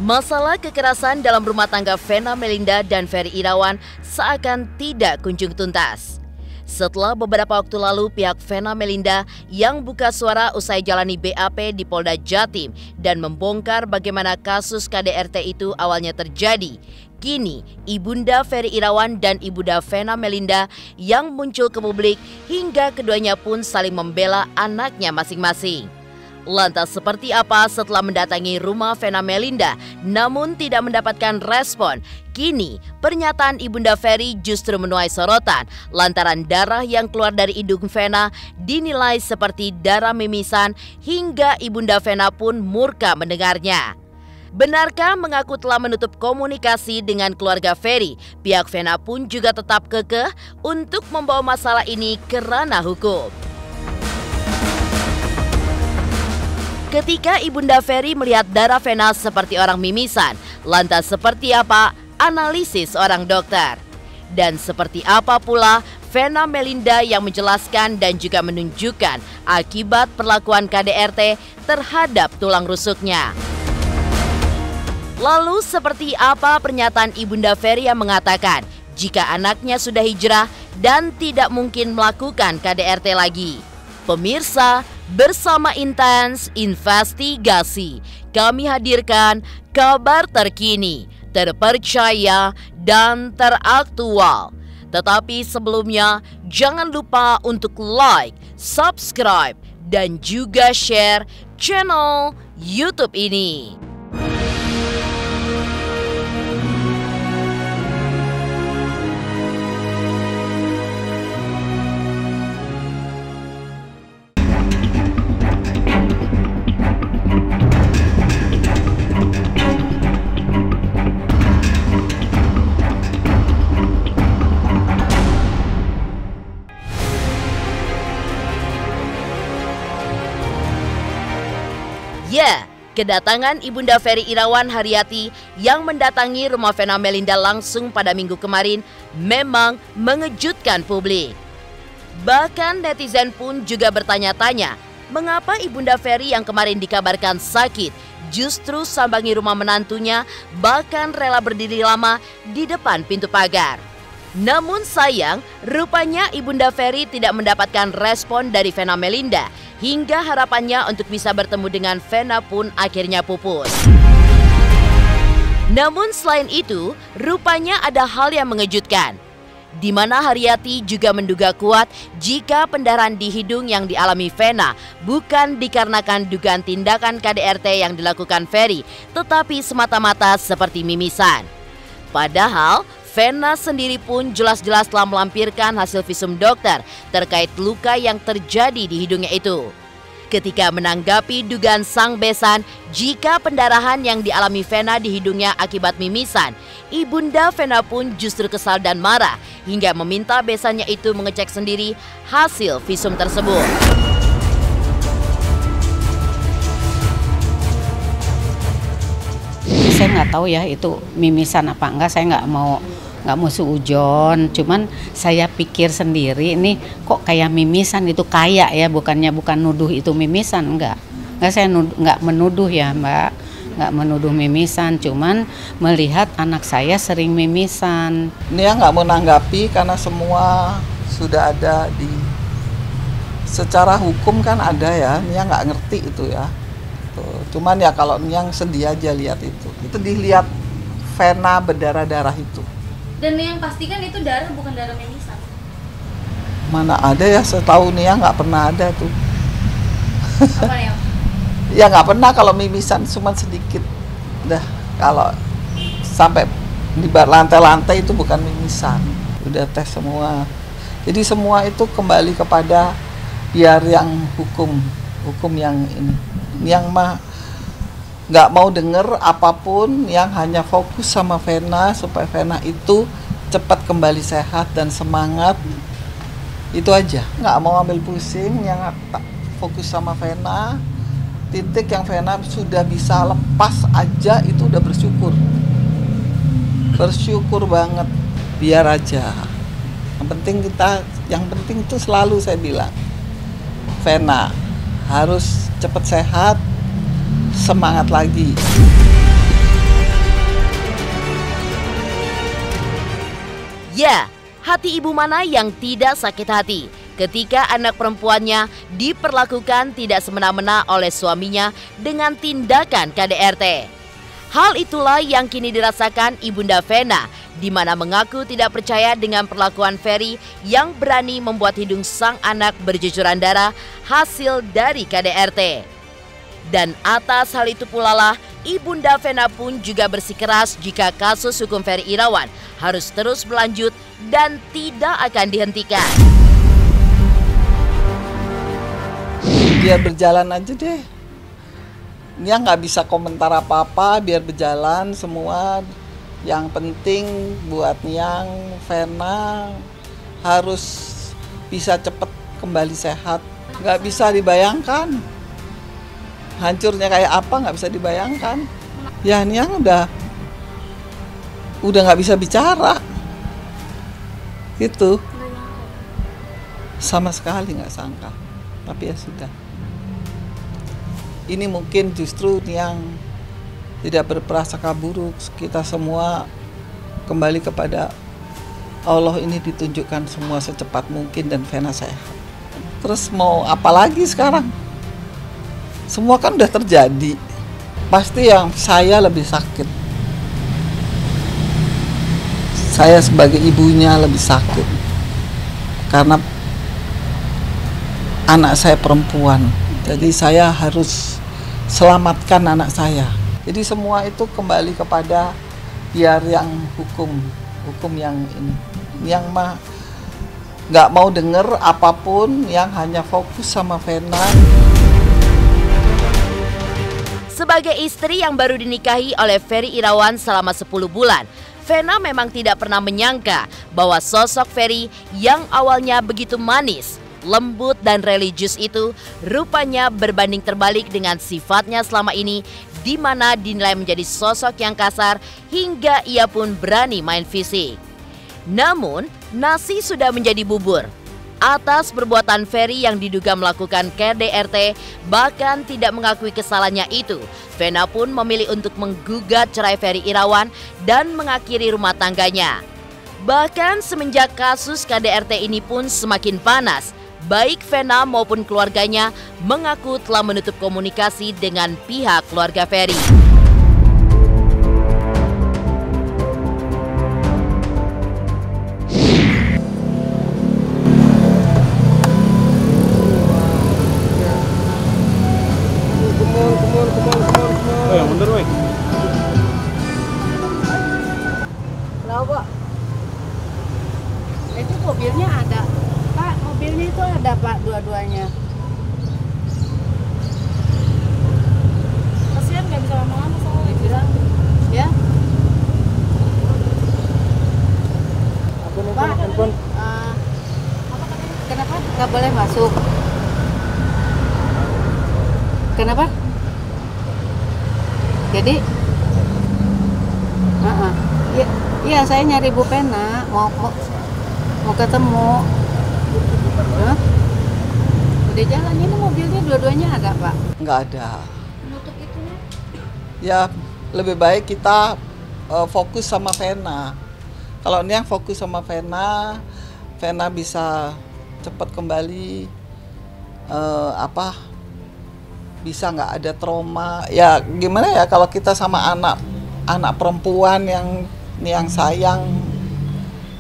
Masalah kekerasan dalam rumah tangga Vena Melinda dan Ferry Irawan seakan tidak kunjung tuntas. Setelah beberapa waktu lalu pihak Vena Melinda yang buka suara usai jalani BAP di Polda Jatim dan membongkar bagaimana kasus KDRT itu awalnya terjadi, kini Ibunda Ferry Irawan dan Ibunda Vena Melinda yang muncul ke publik hingga keduanya pun saling membela anaknya masing-masing. Lantas seperti apa setelah mendatangi rumah Vena Melinda namun tidak mendapatkan respon? Kini pernyataan Ibunda Ferry justru menuai sorotan lantaran darah yang keluar dari hidung Vena dinilai seperti darah mimisan hingga Ibunda Vena pun murka mendengarnya. Benarkah mengaku telah menutup komunikasi dengan keluarga Ferry? Pihak Vena pun juga tetap kekeh untuk membawa masalah ini ke ranah hukum. Ketika Ibunda Ferry melihat darah Vena seperti orang mimisan, lantas seperti apa analisis orang dokter? Dan seperti apa pula Vena Melinda yang menjelaskan dan juga menunjukkan akibat perlakuan KDRT terhadap tulang rusuknya? Lalu seperti apa pernyataan Ibunda Ferry yang mengatakan jika anaknya sudah hijrah dan tidak mungkin melakukan KDRT lagi? Pemirsa, bersama Intens Investigasi, kami hadirkan kabar terkini, terpercaya, dan teraktual. Tetapi sebelumnya, jangan lupa untuk like, subscribe, dan juga share channel YouTube ini. Ya, kedatangan Ibunda Ferry Irawan Haryati yang mendatangi rumah Vena Melinda langsung pada minggu kemarin memang mengejutkan publik. Bahkan netizen pun juga bertanya-tanya, mengapa Ibunda Ferry yang kemarin dikabarkan sakit justru sambangi rumah menantunya bahkan rela berdiri lama di depan pintu pagar. Namun sayang, rupanya Ibunda Ferry tidak mendapatkan respon dari Vena Melinda hingga harapannya untuk bisa bertemu dengan Vena pun akhirnya pupus. Namun selain itu, rupanya ada hal yang mengejutkan, di mana Haryati juga menduga kuat jika pendarahan di hidung yang dialami Vena bukan dikarenakan dugaan tindakan KDRT yang dilakukan Ferry, tetapi semata-mata seperti mimisan. Padahal Vena sendiri pun jelas-jelas telah melampirkan hasil visum dokter terkait luka yang terjadi di hidungnya itu. Ketika menanggapi dugaan sang besan jika pendarahan yang dialami Vena di hidungnya akibat mimisan, Ibunda Vena pun justru kesal dan marah hingga meminta besannya itu mengecek sendiri hasil visum tersebut. Saya nggak tahu ya itu mimisan apa enggak, saya nggak mau suujon, cuman saya pikir sendiri ini kok kayak mimisan itu kayak ya, bukan nuduh itu mimisan, enggak saya nggak menuduh ya Mbak, nggak menuduh mimisan, cuman melihat anak saya sering mimisan. Nia nggak mau nanggapi karena semua sudah ada di secara hukum kan ada ya, Nia nggak ngerti itu ya. Cuman ya kalau yang sedih aja lihat itu dilihat Vena berdarah-darah itu. Dan yang pastikan itu darah bukan darah mimisan. Mana ada ya, setahu Nia nggak pernah ada tuh. Apa ya? Ya nggak pernah kalau mimisan, cuma sedikit. Dah kalau sampai di lantai-lantai itu bukan mimisan, udah tes semua. Jadi semua itu kembali kepada biar yang hukum yang ini. Yang mah nggak mau denger apapun, yang hanya fokus sama Vena supaya Vena itu cepat kembali sehat dan semangat, itu aja. Nggak mau ambil pusing, yang fokus sama Vena, titik yang Vena sudah bisa lepas aja itu udah bersyukur banget, biar aja. Yang penting itu selalu saya bilang, Vena harus cepat sehat, semangat lagi. Ya, hati ibu mana yang tidak sakit hati ketika anak perempuannya diperlakukan tidak semena-mena oleh suaminya dengan tindakan KDRT. Hal itulah yang kini dirasakan Ibunda Vena, di mana mengaku tidak percaya dengan perlakuan Ferry yang berani membuat hidung sang anak bercucuran darah hasil dari KDRT. Dan atas hal itu pula lah, Ibunda Vena pun juga bersikeras jika kasus hukum Ferry Irawan harus terus berlanjut dan tidak akan dihentikan. Biar berjalan aja deh. Dia nggak bisa komentar apa-apa, biar berjalan semua. Yang penting buat Niang, Vena harus bisa cepat kembali sehat. Nggak bisa dibayangkan. Hancurnya kayak apa nggak bisa dibayangkan. Ya Niang udah nggak bisa bicara. Gitu. Sama sekali nggak sangka. Tapi ya sudah. Ini mungkin justru Niang tidak berprasangka buruk. Kita semua kembali kepada Allah, ini ditunjukkan semua secepat mungkin dan Vena sehat. Terus mau apa lagi sekarang? Semua kan udah terjadi. Pasti yang saya lebih sakit. Saya sebagai ibunya lebih sakit. Karena anak saya perempuan. Jadi saya harus selamatkan anak saya. Jadi semua itu kembali kepada biar yang hukum yang ini. Yang mah nggak mau denger apapun, yang hanya fokus sama Vena. Sebagai istri yang baru dinikahi oleh Ferry Irawan selama 10 bulan, Vena memang tidak pernah menyangka bahwa sosok Ferry yang awalnya begitu manis, lembut dan religius itu rupanya berbanding terbalik dengan sifatnya selama ini, di mana dinilai menjadi sosok yang kasar hingga ia pun berani main fisik. Namun, nasi sudah menjadi bubur. Atas perbuatan Ferry yang diduga melakukan KDRT bahkan tidak mengakui kesalahannya itu, Vena pun memilih untuk menggugat cerai Ferry Irawan dan mengakhiri rumah tangganya. Bahkan semenjak kasus KDRT ini pun semakin panas, baik Vena maupun keluarganya mengaku telah menutup komunikasi dengan pihak keluarga Ferry. Kenapa? Itu mobilnya ada. Pak, mobilnya itu ada Pak, dua-duanya. Kasihan nggak bisa lama-lama soalnya bilang. Ya? Pak, handphone. kenapa nggak boleh masuk? Kenapa? Jadi, iya saya nyari Bu Vena, mau ketemu. Hah? Udah jalan, ini mobilnya dua-duanya ada Pak? Nggak ada. Menutup itunya. Ya lebih baik kita fokus sama Vena. Kalau Niang fokus sama Vena, Vena bisa cepat kembali, bisa nggak ada trauma. Ya gimana ya kalau kita sama anak perempuan yang Niang sayang,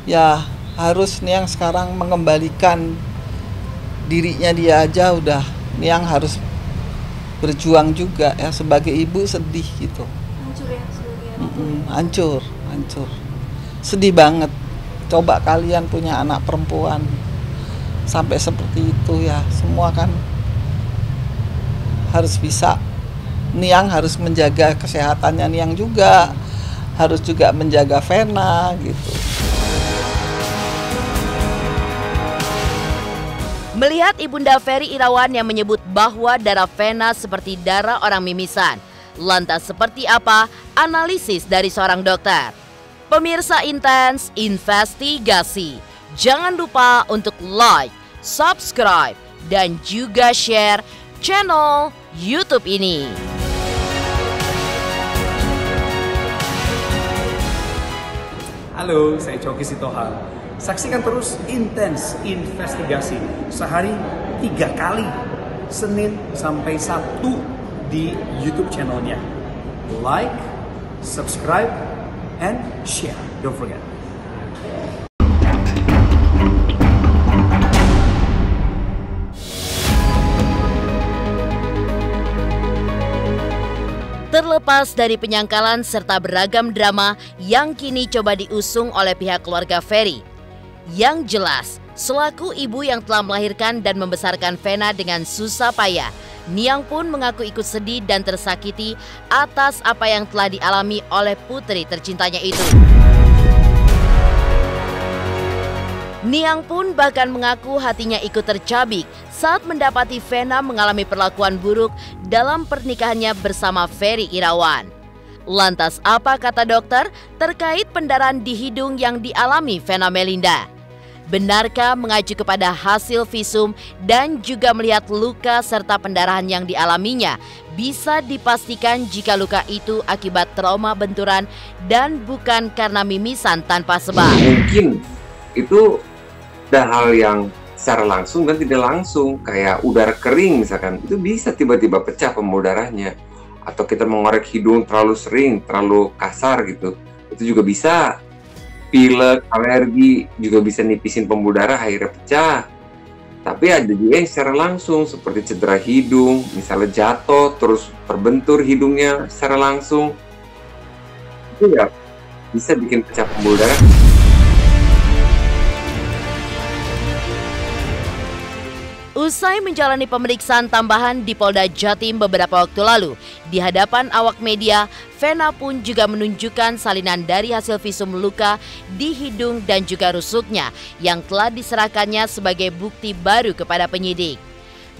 ya harus Niang sekarang mengembalikan dirinya dia aja udah. Niang harus berjuang juga ya, sebagai ibu sedih gitu. Hancur ya sebagai Hancur. Sedih banget. Coba kalian punya anak perempuan sampai seperti itu ya. Semua kan harus bisa. Niang harus menjaga kesehatannya Niang juga. Harus juga menjaga Vena gitu. Melihat Ibunda Ferry Irawan yang menyebut bahwa darah Vena seperti darah orang mimisan, lantas seperti apa analisis dari seorang dokter? Pemirsa Intens Investigasi, jangan lupa untuk like, subscribe, dan juga share channel YouTube ini. Halo, saya Coki Sitohang. Saksikan terus Intens Investigasi sehari 3 kali, Senin sampai Sabtu di YouTube channelnya. Like, subscribe, and share. Don't forget. Terlepas dari penyangkalan serta beragam drama yang kini coba diusung oleh pihak keluarga Ferry, yang jelas selaku ibu yang telah melahirkan dan membesarkan Vena dengan susah payah, Niang pun mengaku ikut sedih dan tersakiti atas apa yang telah dialami oleh putri tercintanya itu. Niang pun bahkan mengaku hatinya ikut tercabik saat mendapati Vena mengalami perlakuan buruk dalam pernikahannya bersama Ferry Irawan. Lantas apa kata dokter terkait pendarahan di hidung yang dialami Vena Melinda? Benarkah mengacu kepada hasil visum dan juga melihat luka serta pendarahan yang dialaminya bisa dipastikan jika luka itu akibat trauma benturan dan bukan karena mimisan tanpa sebab? Mungkin itu ada hal yang secara langsung dan tidak langsung, kayak udara kering misalkan, itu bisa tiba-tiba pecah pembuluh darahnya. Atau kita mengorek hidung terlalu sering, terlalu kasar gitu, itu juga bisa. Pilek, alergi juga bisa nipisin pembuluh darah, akhirnya pecah. Tapi ada juga yang secara langsung seperti cedera hidung, misalnya jatuh terus terbentur hidungnya secara langsung, itu ya bisa bikin pecah pembuluh darah. Usai menjalani pemeriksaan tambahan di Polda Jatim beberapa waktu lalu, di hadapan awak media, Vena pun juga menunjukkan salinan dari hasil visum luka di hidung dan juga rusuknya yang telah diserahkannya sebagai bukti baru kepada penyidik.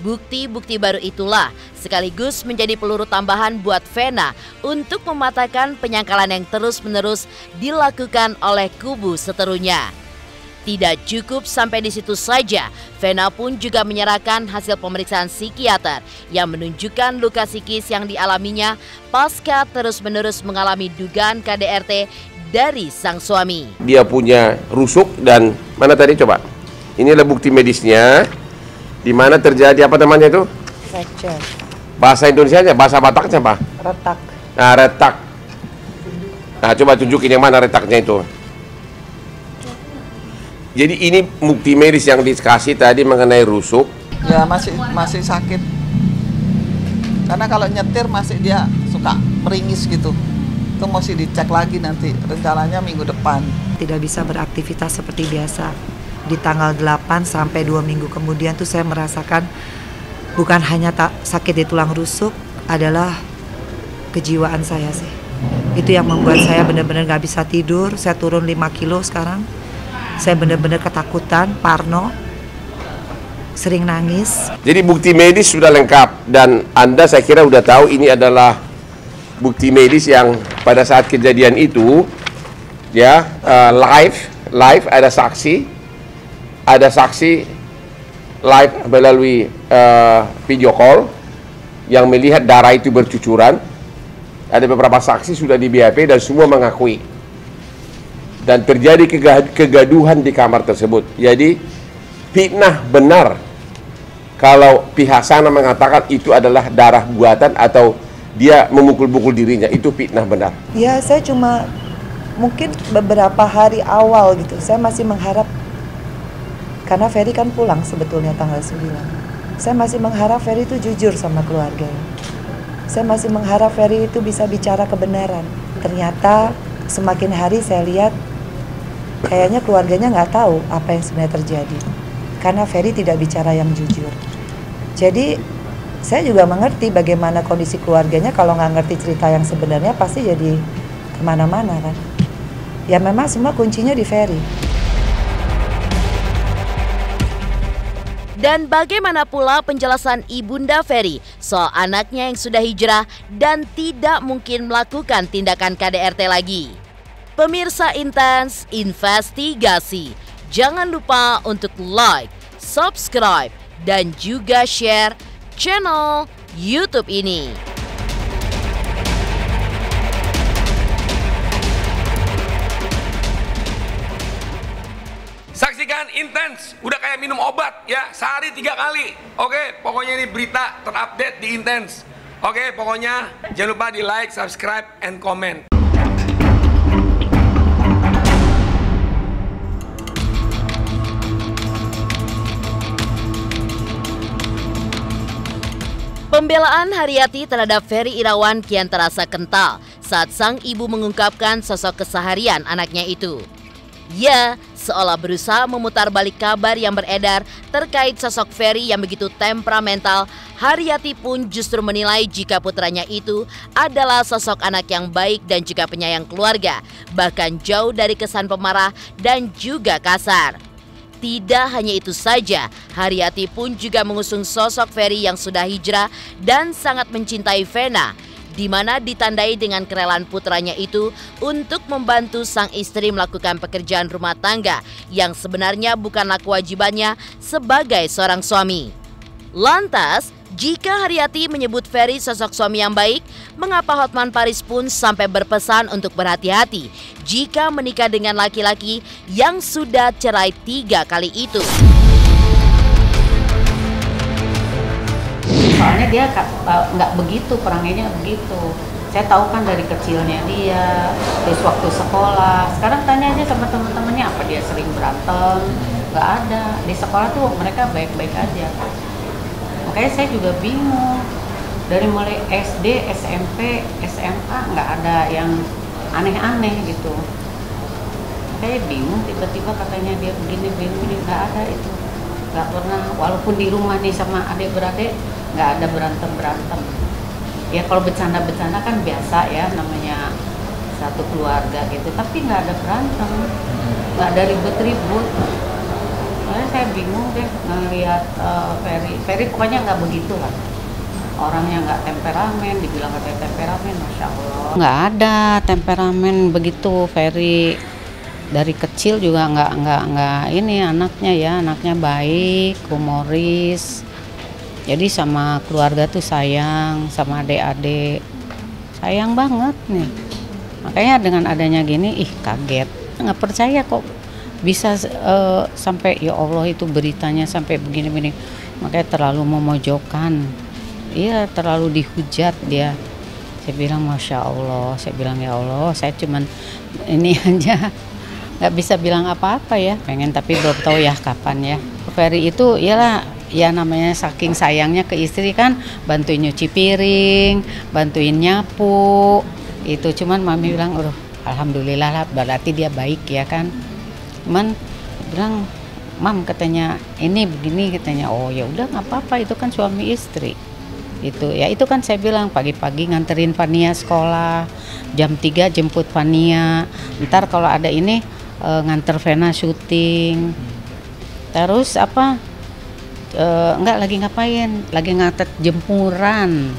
Bukti-bukti baru itulah sekaligus menjadi peluru tambahan buat Vena untuk mematahkan penyangkalan yang terus-menerus dilakukan oleh kubu seterunya. Tidak cukup sampai di situ saja, Vena pun juga menyerahkan hasil pemeriksaan psikiater yang menunjukkan luka psikis yang dialaminya pasca terus-menerus mengalami dugaan KDRT dari sang suami. Dia punya rusuk dan mana tadi coba? Ini adalah bukti medisnya, di mana terjadi apa namanya itu? Fracture. Bahasa Indonesianya, bahasa Bataknya apa? Retak. Nah, retak. Nah, coba tunjukin yang mana retaknya itu. Jadi ini bukti medis yang dikasih tadi mengenai rusuk. Ya masih sakit. Karena kalau nyetir masih dia suka meringis gitu. Itu mesti dicek lagi nanti, rencananya minggu depan. Tidak bisa beraktivitas seperti biasa. Di tanggal 8 sampai 2 minggu kemudian tuh saya merasakan bukan hanya sakit di tulang rusuk, adalah kejiwaan saya sih. Itu yang membuat saya benar-benar gak bisa tidur. Saya turun 5 kilo sekarang. Saya benar-benar ketakutan, parno, sering nangis. Jadi bukti medis sudah lengkap dan Anda saya kira sudah tahu ini adalah bukti medis yang pada saat kejadian itu ya live ada saksi live melalui video call yang melihat darah itu bercucuran. Ada beberapa saksi sudah di BAP dan semua mengakui. Dan terjadi kegaduhan di kamar tersebut. Jadi fitnah benar kalau pihak sana mengatakan itu adalah darah buatan atau dia memukul-mukul dirinya, itu fitnah benar. Ya, saya cuma mungkin beberapa hari awal gitu, saya masih mengharap, karena Ferry kan pulang sebetulnya tanggal 9. Saya masih mengharap Ferry itu jujur sama keluarganya. Saya masih mengharap Ferry itu bisa bicara kebenaran. Ternyata semakin hari saya lihat kayaknya keluarganya nggak tahu apa yang sebenarnya terjadi, karena Ferry tidak bicara yang jujur. Jadi saya juga mengerti bagaimana kondisi keluarganya. Kalau nggak ngerti cerita yang sebenarnya pasti jadi kemana-mana kan. Ya memang semua kuncinya di Ferry. Dan bagaimana pula penjelasan Ibunda Ferry soal anaknya yang sudah hijrah dan tidak mungkin melakukan tindakan KDRT lagi? Pemirsa Intens Investigasi, jangan lupa untuk like, subscribe, dan juga share channel YouTube ini. Intens, udah kayak minum obat ya, sehari 3 kali. Oke, pokoknya ini berita terupdate di Intens. Oke, pokoknya jangan lupa di like, subscribe, and comment. Pembelaan Haryati terhadap Ferry Irawan kian terasa kental saat sang ibu mengungkapkan sosok keseharian anaknya itu. Ia seolah berusaha memutar balik kabar yang beredar terkait sosok Ferry yang begitu temperamental. Haryati pun justru menilai jika putranya itu adalah sosok anak yang baik dan juga penyayang keluarga, bahkan jauh dari kesan pemarah dan juga kasar. Tidak hanya itu saja, Haryati pun juga mengusung sosok Ferry yang sudah hijrah dan sangat mencintai Vena, di mana ditandai dengan kerelaan putranya itu untuk membantu sang istri melakukan pekerjaan rumah tangga yang sebenarnya bukanlah kewajibannya sebagai seorang suami. Lantas, jika Haryati menyebut Ferry sosok suami yang baik, mengapa Hotman Paris pun sampai berpesan untuk berhati-hati jika menikah dengan laki-laki yang sudah cerai 3 kali itu? Soalnya dia nggak begitu, perangannya nggak begitu. Saya tahu kan dari kecilnya dia, terus waktu sekolah. Sekarang tanya aja sama teman-temannya apa dia sering berantem. Nggak ada. Di sekolah tuh mereka baik-baik aja. Makanya saya juga bingung. Dari mulai SD, SMP, SMA nggak ada yang aneh-aneh gitu. Kayak bingung, tiba-tiba katanya dia begini, nggak ada itu. Nggak pernah, walaupun di rumah nih sama adik-beradik, nggak ada berantem-berantem. Ya kalau bercanda-bercanda kan biasa ya, namanya satu keluarga gitu. Tapi nggak ada berantem, nggak ada ribut-ribut. Soalnya saya bingung deh ngelihat Ferry pokoknya nggak begitu lah. Orangnya nggak temperamen, dibilang katanya temperamen, Masya Allah. Nggak ada temperamen begitu Ferry. Dari kecil juga nggak ini anaknya ya, anaknya baik, humoris. Jadi sama keluarga tuh sayang, sama adik-adik sayang banget nih. Makanya dengan adanya gini, kaget, nggak percaya kok bisa sampai ya Allah itu beritanya sampai begini-begini. Makanya terlalu memojokkan, iya terlalu dihujat dia. Saya bilang Masya Allah, saya bilang ya Allah, saya cuman ini aja. Nggak bisa bilang apa-apa ya, pengen tapi belum tahu ya kapan ya. Ferry itu iyalah ya namanya saking sayangnya ke istri kan, bantuin nyuci piring, bantuin nyapu. Itu cuman mami bilang, alhamdulillah lah berarti dia baik ya kan. Cuman bilang, Mam katanya ini begini katanya, oh ya udah nggak apa-apa itu kan suami istri. Itu ya itu kan saya bilang pagi-pagi nganterin Fania sekolah, jam 3 jemput Fania. Ntar kalau ada ini nganter Vena syuting. Terus apa? Enggak lagi ngapain? Lagi ngangkat jemuran.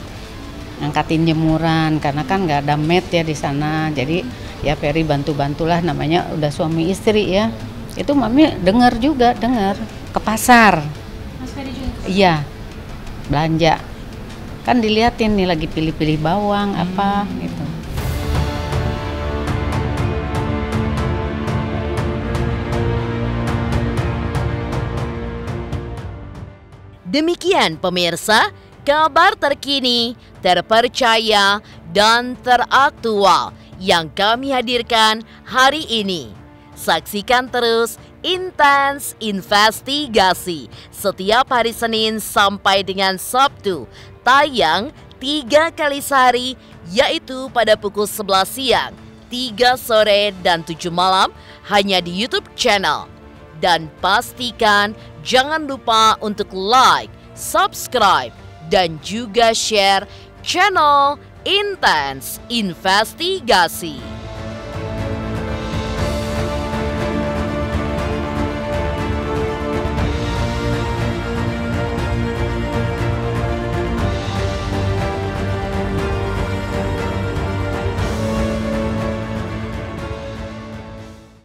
Ngangkatin jemuran karena kan nggak ada maid ya di sana. Jadi ya Ferry bantu-bantulah, namanya udah suami istri ya. Itu mami dengar ke pasar. Mas Ferry juga? Iya. Belanja. Kan diliatin nih lagi pilih-pilih bawang apa gitu. Demikian pemirsa, kabar terkini, terpercaya, dan teraktual yang kami hadirkan hari ini. Saksikan terus Intens Investigasi setiap hari Senin sampai dengan Sabtu, tayang 3 kali sehari, yaitu pada pukul 11 siang, 3 sore, dan 7 malam hanya di YouTube channel. Dan pastikan jangan lupa untuk like, subscribe, dan juga share channel Intens Investigasi.